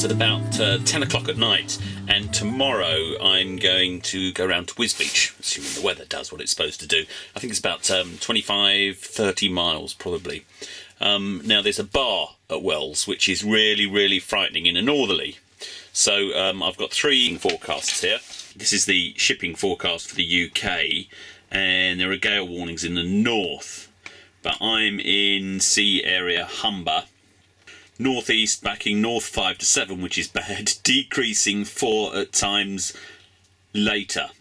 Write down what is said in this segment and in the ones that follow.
Wells at about 10 o'clock at night, and tomorrow I'm going to go around to Wisbech, assuming the weather does what it's supposed to do. I think it's about 25-30 miles probably. Now there's a bar at Wells which is really frightening in a northerly. So I've got three forecasts here. This is the shipping forecast for the UK, and there are gale warnings in the north. But I'm in sea area Humber. Northeast backing north 5 to 7, which is bad, decreasing 4 at times later.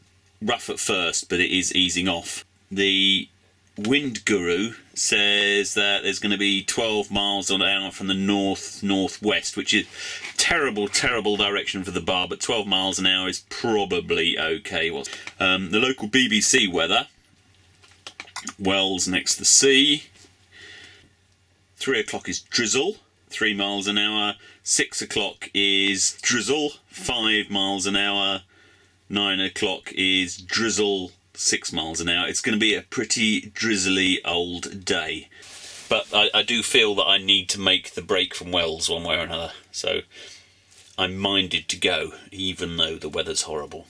Rough at first, but it is easing off. The wind guru says that there's going to be 12 miles an hour from the northwest, which is terrible direction for the bar, but 12 miles an hour is probably okay. The local BBC weather, Wells next to the sea. 3 o'clock is drizzle, 3 miles an hour. 6 o'clock is drizzle, 5 miles an hour. 9 o'clock is drizzle, 6 miles an hour. It's going to be a pretty drizzly old day. But I do feel that I need to make the break from Wells one way or another. So I'm minded to go, even though the weather's horrible.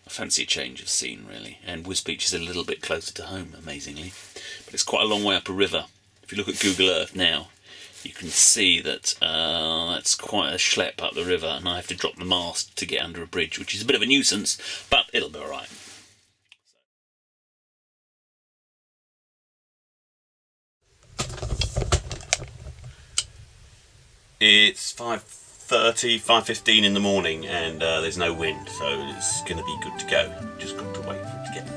I fancy a change of scene, really. And Wisbech is a little bit closer to home, amazingly. But it's quite a long way up a river. If you look at Google Earth now, you can see that that's quite a schlep up the river, and I have to drop the mast to get under a bridge, which is a bit of a nuisance, but it'll be alright. It's 5:30, 5:15 in the morning, and there's no wind, so it's going to be good to go. Just got to wait for it to get.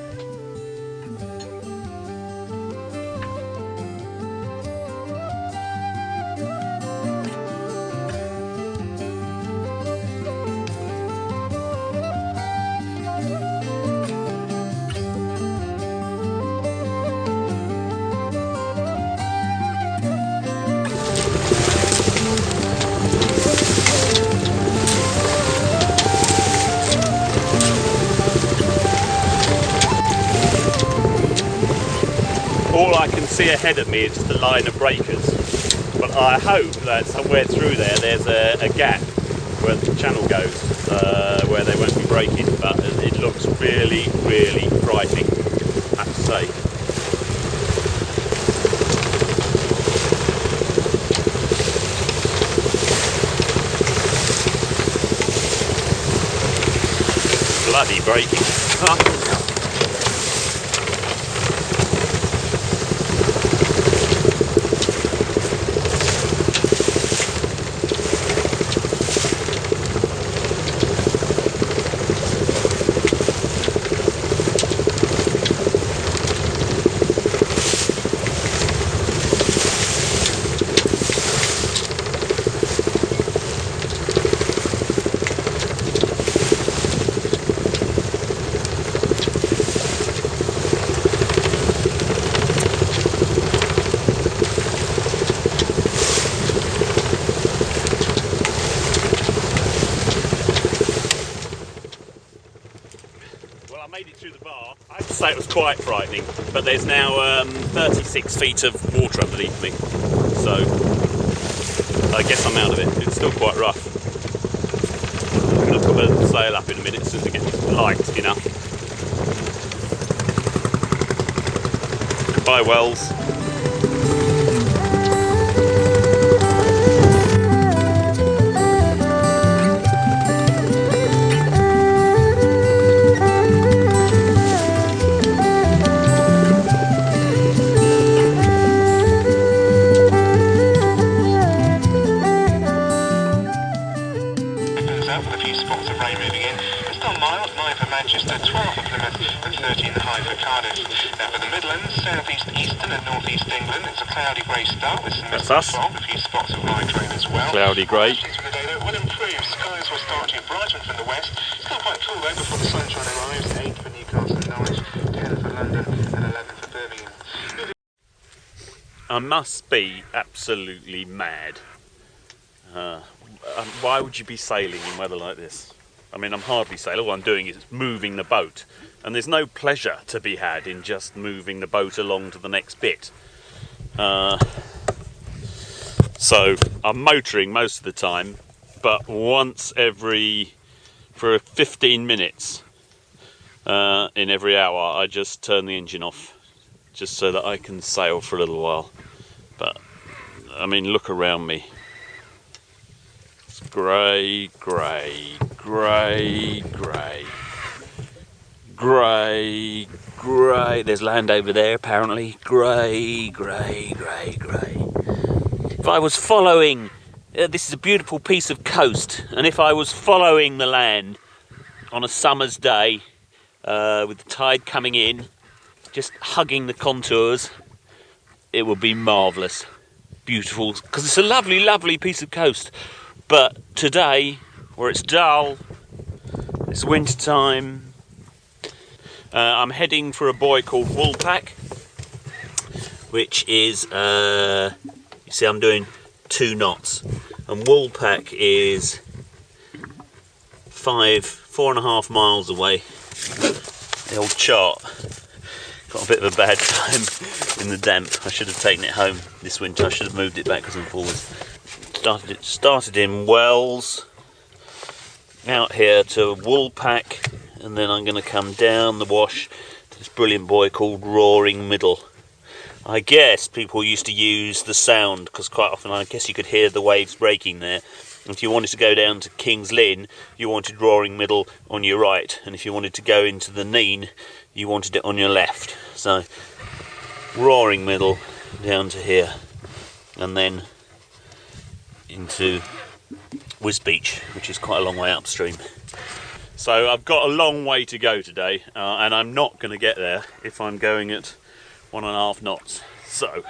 All I can see ahead of me is just a line of breakers, but I hope that somewhere through there's a gap where the channel goes, where they won't be breaking, but it looks really frightening, I have to say. Bloody breaking. Well, I made it through the bar. I have to say it was quite frightening, but there's now 36 feet of water underneath me, so I guess I'm out of it. It's still quite rough. I'm going to put the sail up in a minute as soon as it gets light enough. Bye, Wells. With a few spots of rain moving in. It's still mild, 9 for Manchester, 12 for Plymouth, and 13 high for Cardiff. Now for the Midlands, southeast, eastern and northeast England, it's a cloudy grey start with some mist and fog, a few spots of light rain as well. Cloudy grey. Conditions for the day though will improve. Skies will start to brighten from the west. Still quite cool though before the sunshine arrives. 8 for Newcastle and Norwich, 10 for London, and 11 for Birmingham. I must be absolutely mad. Why would you be sailing in weather like this? I mean, I'm hardly sailing. All I'm doing is moving the boat, and there's no pleasure to be had in just moving the boat along to the next bit. So I'm motoring most of the time, but once for 15 minutes in every hour, I just turn the engine off, just so that I can sail for a little while. But I mean, look around me. It's grey, grey, grey, grey, grey, grey. There's land over there apparently. Grey, grey, grey, grey. If I was following, this is a beautiful piece of coast, and if I was following the land on a summer's day, with the tide coming in, just hugging the contours, it would be marvellous. Beautiful, because it's a lovely, lovely piece of coast. But today, where it's dull, it's winter time, I'm heading for a buoy called Wisbech, which is, you see I'm doing 2 knots, and Wisbech is 4.5 miles away. The old chart got a bit of a bad time in the damp. I should have taken it home this winter. I should have moved it backwards and forwards. Started in Wells, out here to Wisbech, and then I'm going to come down the wash to this brilliant buoy called Roaring Middle. I guess people used to use the sound, because quite often I guess you could hear the waves breaking there. And if you wanted to go down to King's Lynn, you wanted Roaring Middle on your right, and if you wanted to go into the Nene, you wanted it on your left. So Roaring Middle down to here, and then into Wisbech, which is quite a long way upstream. So I've got a long way to go today, and I'm not going to get there if I'm going at 1.5 knots. So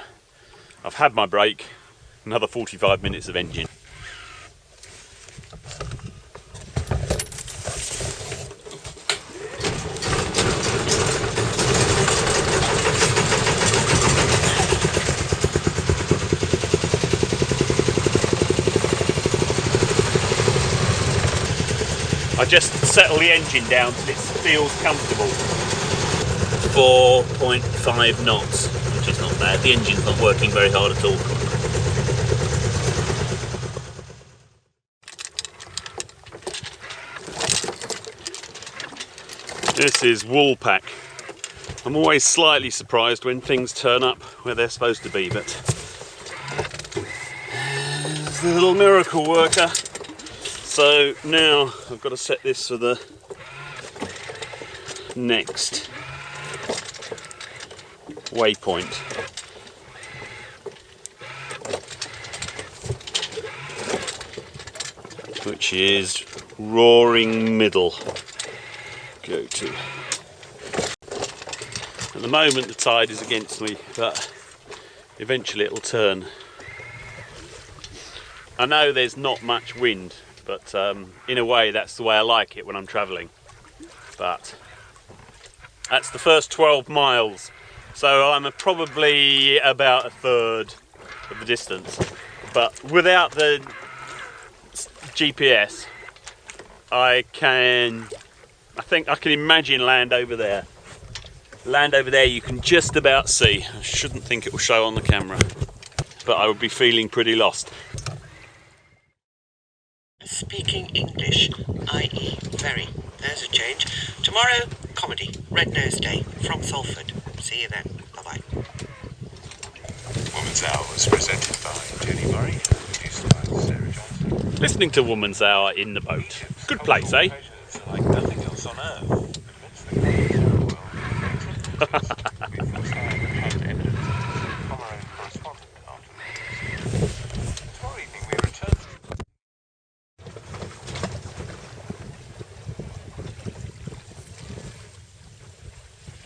I've had my break, another 45 minutes of engine. I just settle the engine down till it feels comfortable. 4.5 knots, which is not bad. The engine's not working very hard at all. This is Wisbech. I'm always slightly surprised when things turn up where they're supposed to be, but there's the little miracle worker. So now I've got to set this for the next waypoint. Which is Roaring Middle. Go to. At the moment the tide is against me, but eventually it'll turn. I know there's not much wind, but in a way that's the way I like it when I'm travelling. But that's the first 12 miles, so I'm probably about 1/3 of the distance. But without the GPS, I think I can imagine land over there. Land over there you can just about see. I shouldn't think it will show on the camera, but I would be feeling pretty lost. Speaking English, i.e. very. There's a change. Tomorrow, comedy, Red Nose Day, from Salford. See you then. Bye-bye. Woman's Hour was presented by Jenny Murray, produced by Sarah Johnson. Listening to Woman's Hour in the boat. Good place, eh? Like nothing else on earth.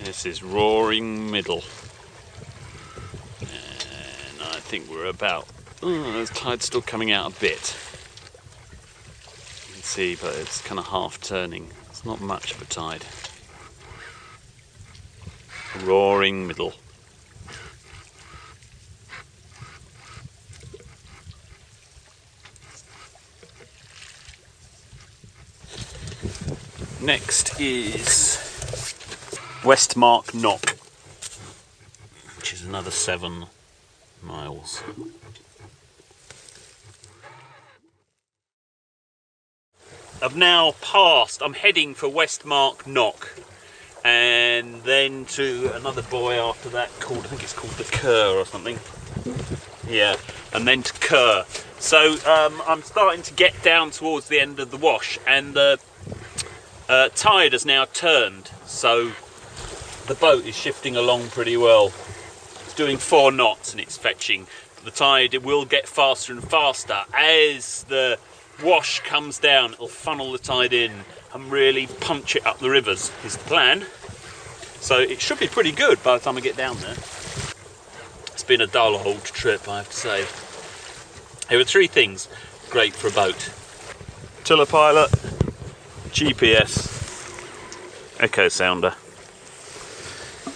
This is Roaring Middle, and I think we're about, the tide's still coming out a bit, you can see, but it's kind of half turning. It's not much of a tide. Roaring Middle. Next is Westmark Knock, which is another 7 miles. I've now passed, I'm heading for Westmark Knock, and then to another buoy after that called, I think it's called the Kerr or something. Yeah, and then to Kerr. So I'm starting to get down towards the end of the wash, and the tide has now turned, so the boat is shifting along pretty well. It's doing 4 knots and it's fetching. The tide, it will get faster and faster as the wash comes down. It'll funnel the tide in and really punch it up the rivers is the plan. So it should be pretty good by the time I get down there. It's been a dull old trip, I have to say. There were 3 things great for a boat: tiller pilot, GPS, echo sounder.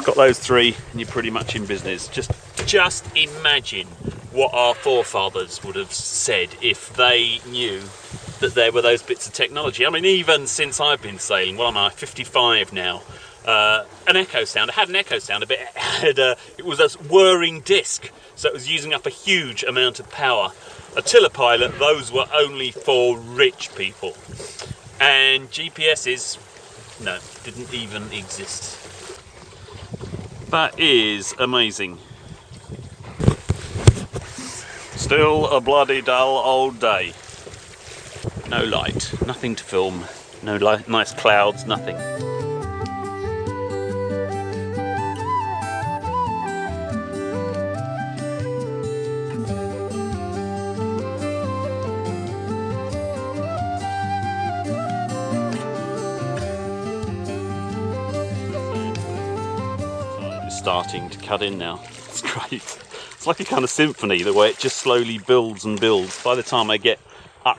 Got those 3 and you're pretty much in business. Just imagine what our forefathers would have said if they knew that there were those bits of technology. I mean, even since I've been sailing, well, I'm 55 now, an echo sounder. I had an echo sounder, but it was a whirring disc, so it was using up a huge amount of power. A tiller pilot, those were only for rich people. And GPSs, no, didn't even exist. That is amazing. Still a bloody dull old day. No light, nothing to film, no nice clouds, nothing. Starting to cut in now. It's great. It's like a kind of symphony, the way it just slowly builds and builds. By the time I get up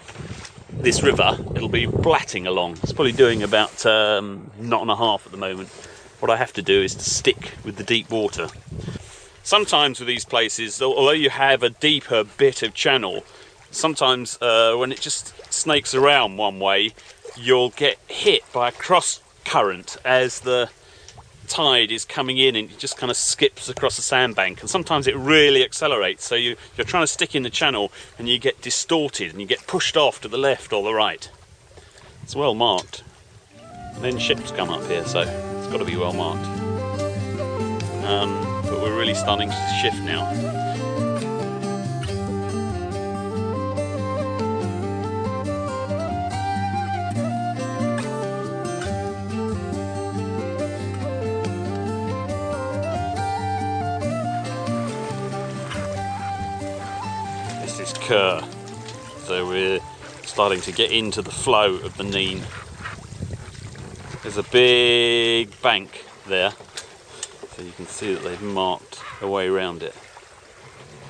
this river, it'll be blatting along. It's probably doing about 1.5 at the moment. What I have to do is to stick with the deep water. Sometimes with these places, although you have a deeper bit of channel, sometimes when it just snakes around one way, you'll get hit by a cross current as the tide is coming in, and it just kind of skips across the sandbank, and sometimes it really accelerates, so you're trying to stick in the channel and you get distorted and you get pushed off to the left or the right. It's well marked, and then ships come up here, so it's got to be well marked. But we're really starting to shift now. Kerr. So we're starting to get into the flow of the Nene. There's a big bank there, so you can see that they've marked a way around it.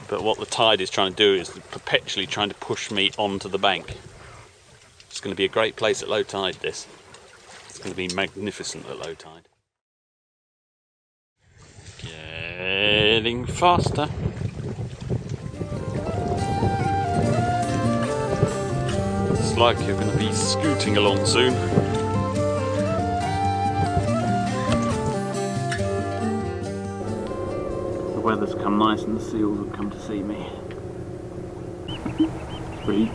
But what the tide is trying to do is perpetually trying to push me onto the bank. It's going to be a great place at low tide, this. It's going to be magnificent at low tide. Getting faster. It's like you're going to be scooting along soon. The weather's come nice and the seals have come to see me. It's pretty.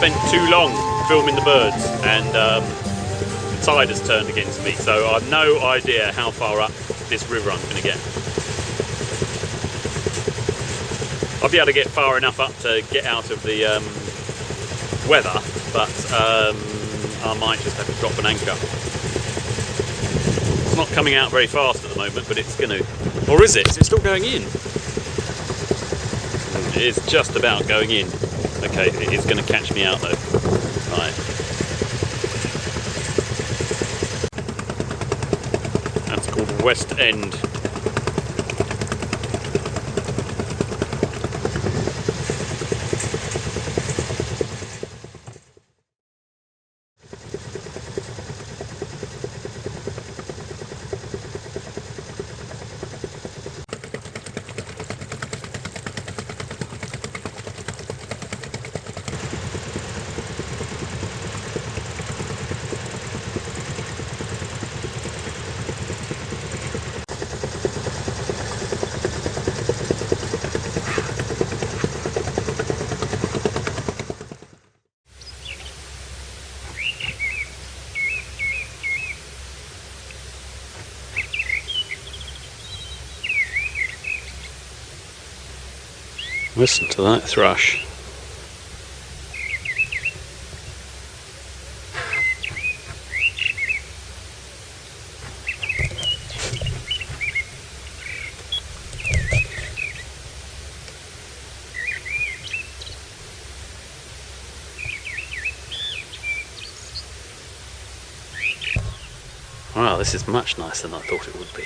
Spent too long filming the birds, and the tide has turned against me, so I've no idea how far up this river I'm going to get. I'll be able to get far enough up to get out of the weather, but I might just have to drop an anchor. It's not coming out very fast at the moment, but it's going to. Or is it? Is it still going in? It is just about going in. Okay, it is going to catch me out though. Right. That's called West End. Listen to that thrush. Wow, this is much nicer than I thought it would be.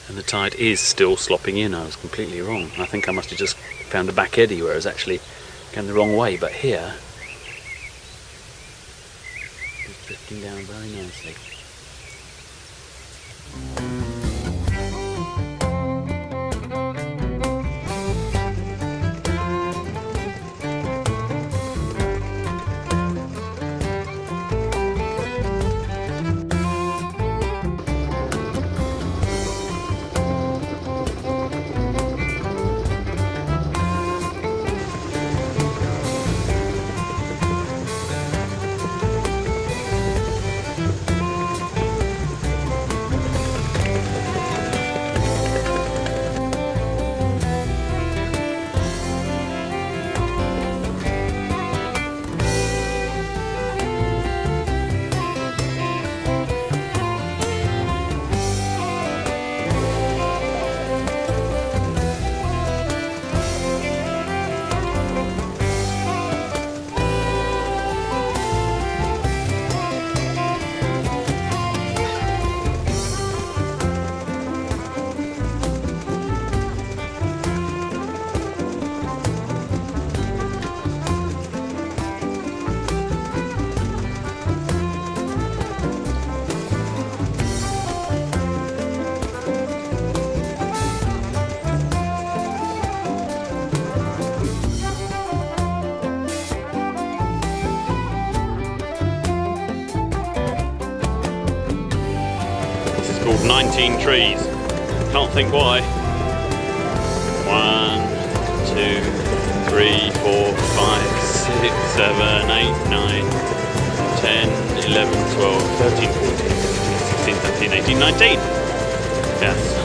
And the tide is still slopping in. I was completely wrong. I think I must have just found a back eddy where I was actually going the wrong way, but here it's drifting down very nicely. Called 19 trees. Can't think why. 1, 2, 3, 4, 5, 6, 7, 8, 9, 10, 11, 12, 13, 14, 15, 16, 17, 18, 19. Yes.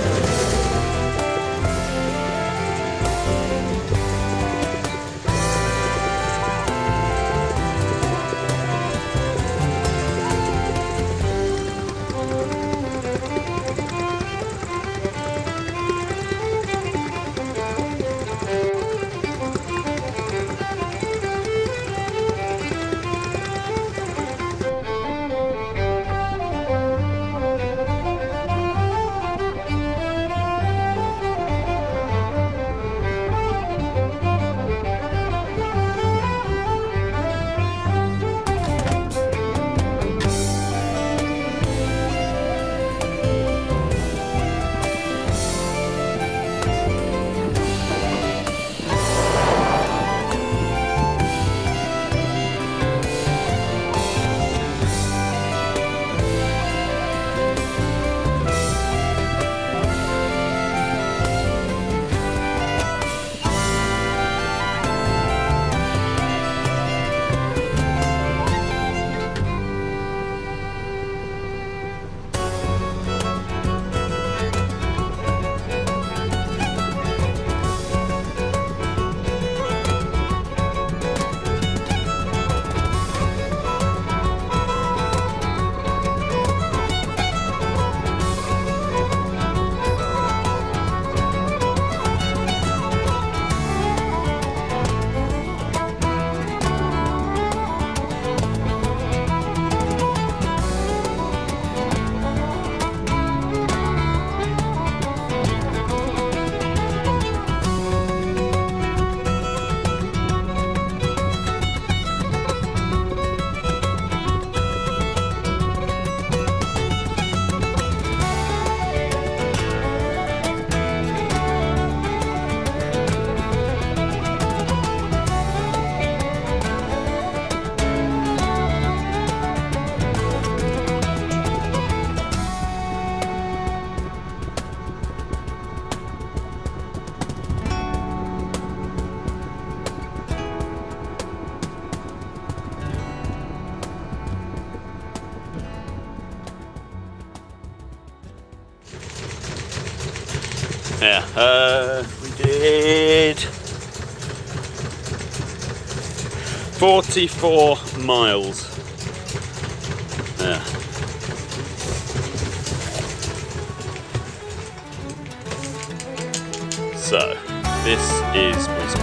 Yeah, we did 44 miles. Yeah. So, this is Wisbech.